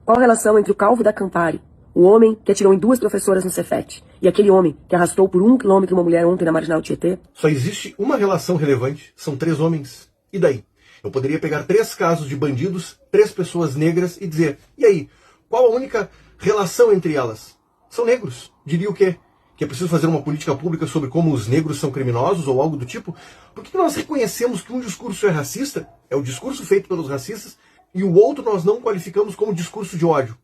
Qual a relação entre o Calvo da Campari, o homem que atirou em 2 professoras no Cefet, e aquele homem que arrastou por 1 quilômetro uma mulher ontem na Marginal Tietê? Só existe uma relação relevante, são 3 homens. E daí? Eu poderia pegar 3 casos de bandidos, 3 pessoas negras e dizer, e aí, qual a única relação entre elas? São negros. Diria o quê? Que é preciso fazer uma política pública sobre como os negros são criminosos ou algo do tipo? Por que nós reconhecemos que um discurso é racista, é o discurso feito pelos racistas, e o outro nós não qualificamos como discurso de ódio?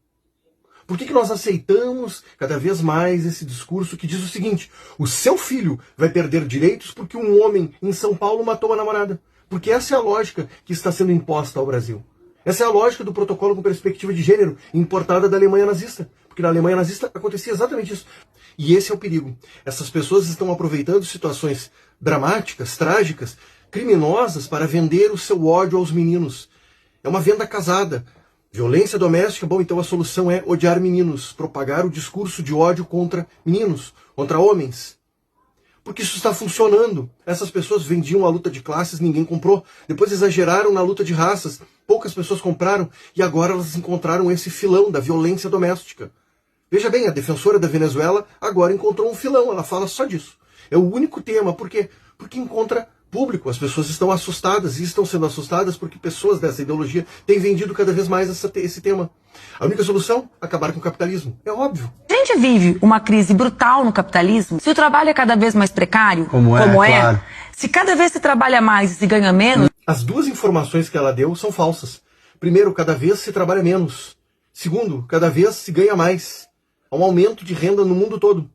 Por que nós aceitamos cada vez mais esse discurso que diz o seguinte: o seu filho vai perder direitos porque um homem em São Paulo matou a namorada? Porque essa é a lógica que está sendo imposta ao Brasil. Essa é a lógica do protocolo com perspectiva de gênero importada da Alemanha nazista. Porque na Alemanha nazista acontecia exatamente isso. E esse é o perigo. Essas pessoas estão aproveitando situações dramáticas, trágicas, criminosas para vender o seu ódio aos meninos. É uma venda casada. Violência doméstica, bom, então a solução é odiar meninos, propagar o discurso de ódio contra meninos, contra homens. Porque isso está funcionando. Essas pessoas vendiam a luta de classes, ninguém comprou. Depois exageraram na luta de raças, poucas pessoas compraram. E agora elas encontraram esse filão da violência doméstica. Veja bem, a defensora da Venezuela agora encontrou um filão, ela fala só disso. É o único tema, por quê? Porque encontra público, as pessoas estão assustadas e estão sendo assustadas porque pessoas dessa ideologia têm vendido cada vez mais esse tema. A única solução? Acabar com o capitalismo. É óbvio. A gente vive uma crise brutal no capitalismo. Se o trabalho é cada vez mais precário, como é, claro. Se cada vez se trabalha mais e se ganha menos... As 2 informações que ela deu são falsas. Primeiro, cada vez se trabalha menos. Segundo, cada vez se ganha mais. Há um aumento de renda no mundo todo,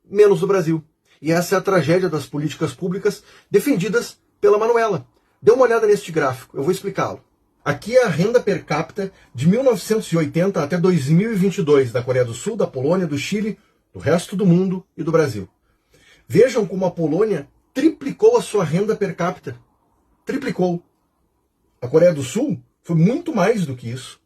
menos no Brasil. E essa é a tragédia das políticas públicas defendidas pela Manuela. Dê uma olhada neste gráfico, eu vou explicá-lo. Aqui é a renda per capita de 1980 até 2022 da Coreia do Sul, da Polônia, do Chile, do resto do mundo e do Brasil. Vejam como a Polônia triplicou a sua renda per capita. Triplicou. A Coreia do Sul foi muito mais do que isso.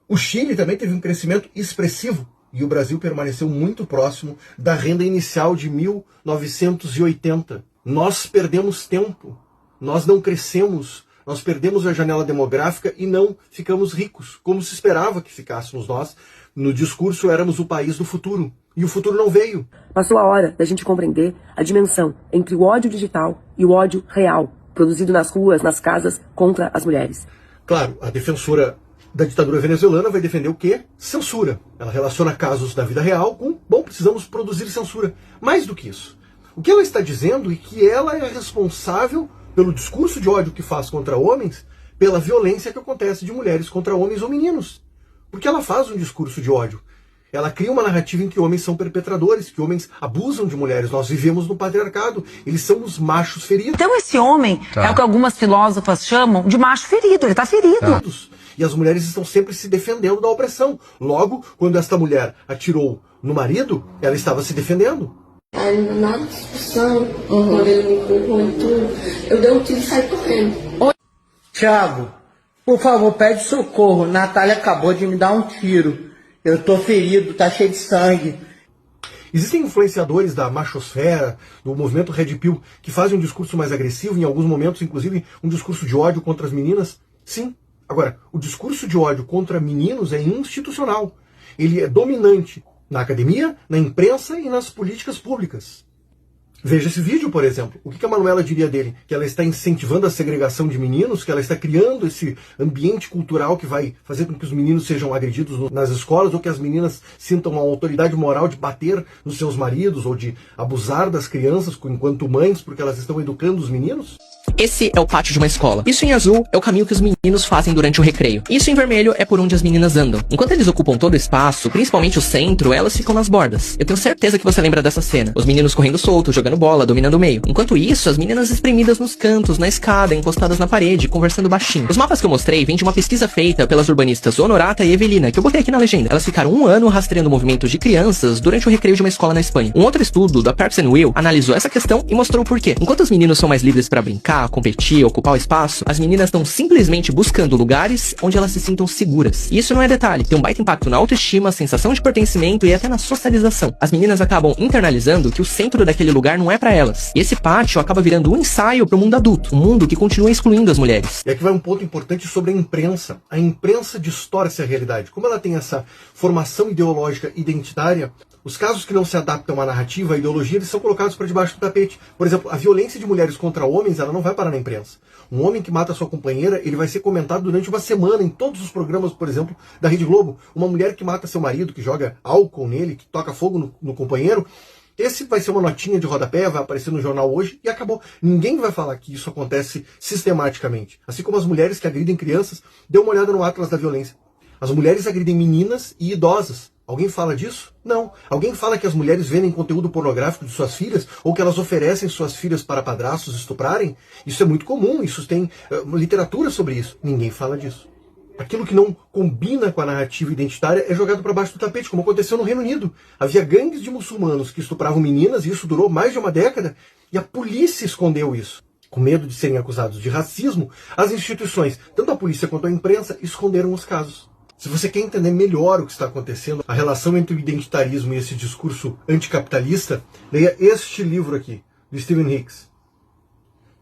O Chile também teve um crescimento expressivo. E o Brasil permaneceu muito próximo da renda inicial de 1980. Nós perdemos tempo, nós não crescemos, nós perdemos a janela demográfica e não ficamos ricos, como se esperava que ficássemos nós. No discurso éramos o país do futuro, e o futuro não veio. Passou a hora da gente compreender a dimensão entre o ódio digital e o ódio real, produzido nas ruas, nas casas, contra as mulheres. Claro, a defensora da ditadura venezuelana vai defender o quê? Censura. Ela relaciona casos da vida real com, bom, precisamos produzir censura. Mais do que isso. O que ela está dizendo é que ela é responsável pelo discurso de ódio que faz contra homens, pela violência que acontece de mulheres contra homens ou meninos. Porque ela faz um discurso de ódio. Ela cria uma narrativa em que homens são perpetradores, que homens abusam de mulheres. Nós vivemos no patriarcado. Eles são os machos feridos. Então esse homem é o que algumas filósofas chamam de macho ferido. Ele está ferido. E as mulheres estão sempre se defendendo da opressão. Logo, quando esta mulher atirou no marido, ela estava se defendendo. Aí, na discussão, quando ele me empurrou e tudo, eu dei um tiro e saí correndo. Thiago, por favor, pede socorro. Natália acabou de me dar um tiro. Eu tô ferido, tá cheio de sangue. Existem influenciadores da machosfera, do movimento Red Pill, que fazem um discurso mais agressivo, em alguns momentos, inclusive, um discurso de ódio contra as meninas? Sim. Agora, o discurso de ódio contra meninos é institucional. Ele é dominante na academia, na imprensa e nas políticas públicas. Veja esse vídeo, por exemplo. O que a Manuela diria dele? Que ela está incentivando a segregação de meninos, que ela está criando esse ambiente cultural que vai fazer com que os meninos sejam agredidos nas escolas, ou que as meninas sintam a autoridade moral de bater nos seus maridos, ou de abusar das crianças enquanto mães, porque elas estão educando os meninos? Esse é o pátio de uma escola. Isso em azul é o caminho que os meninos fazem durante o recreio. Isso em vermelho é por onde as meninas andam. Enquanto eles ocupam todo o espaço, principalmente o centro, elas ficam nas bordas. Eu tenho certeza que você lembra dessa cena. Os meninos correndo soltos, jogando bola, dominando o meio. Enquanto isso, as meninas espremidas nos cantos, na escada, encostadas na parede, conversando baixinho. Os mapas que eu mostrei vêm de uma pesquisa feita pelas urbanistas Honorata e Evelina, que eu botei aqui na legenda. Elas ficaram 1 ano rastreando movimentos de crianças durante o recreio de uma escola na Espanha. Um outro estudo, da Perks and Will, analisou essa questão e mostrou o porquê. Enquanto os meninos são mais livres para brincar, brincar, competir, ocupar o espaço, as meninas estão simplesmente buscando lugares onde elas se sintam seguras. E isso não é detalhe, tem um baita impacto na autoestima, sensação de pertencimento e até na socialização. As meninas acabam internalizando que o centro daquele lugar não é pra elas. E esse pátio acaba virando um ensaio pro mundo adulto, um mundo que continua excluindo as mulheres. E aqui vai um ponto importante sobre a imprensa. A imprensa distorce a realidade. Como ela tem essa formação ideológica identitária, os casos que não se adaptam à narrativa, à ideologia, eles são colocados para debaixo do tapete. Por exemplo, a violência de mulheres contra homens, ela não vai parar na imprensa. Um homem que mata sua companheira, ele vai ser comentado durante uma semana em todos os programas, por exemplo, da Rede Globo. Uma mulher que mata seu marido, que joga álcool nele, que toca fogo no companheiro, esse vai ser uma notinha de rodapé, vai aparecer no jornal hoje e acabou. Ninguém vai falar que isso acontece sistematicamente. Assim como as mulheres que agridem crianças, dê uma olhada no Atlas da Violência. As mulheres agridem meninas e idosas. Alguém fala disso? Não. Alguém fala que as mulheres vendem conteúdo pornográfico de suas filhas ou que elas oferecem suas filhas para padrastos estuprarem? Isso é muito comum, isso tem literatura sobre isso. Ninguém fala disso. Aquilo que não combina com a narrativa identitária é jogado para baixo do tapete, como aconteceu no Reino Unido. Havia gangues de muçulmanos que estupravam meninas e isso durou mais de uma década e a polícia escondeu isso. Com medo de serem acusados de racismo, as instituições, tanto a polícia quanto a imprensa, esconderam os casos. Se você quer entender melhor o que está acontecendo, a relação entre o identitarismo e esse discurso anticapitalista, leia este livro aqui, de Stephen Hicks.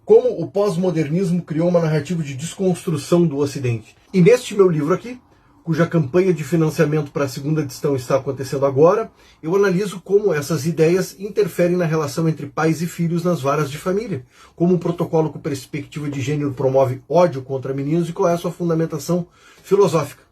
Como o pós-modernismo criou uma narrativa de desconstrução do Ocidente. E neste meu livro aqui, cuja campanha de financiamento para a segunda edição está acontecendo agora, eu analiso como essas ideias interferem na relação entre pais e filhos nas varas de família, como um protocolo com perspectiva de gênero promove ódio contra meninos e qual é a sua fundamentação filosófica.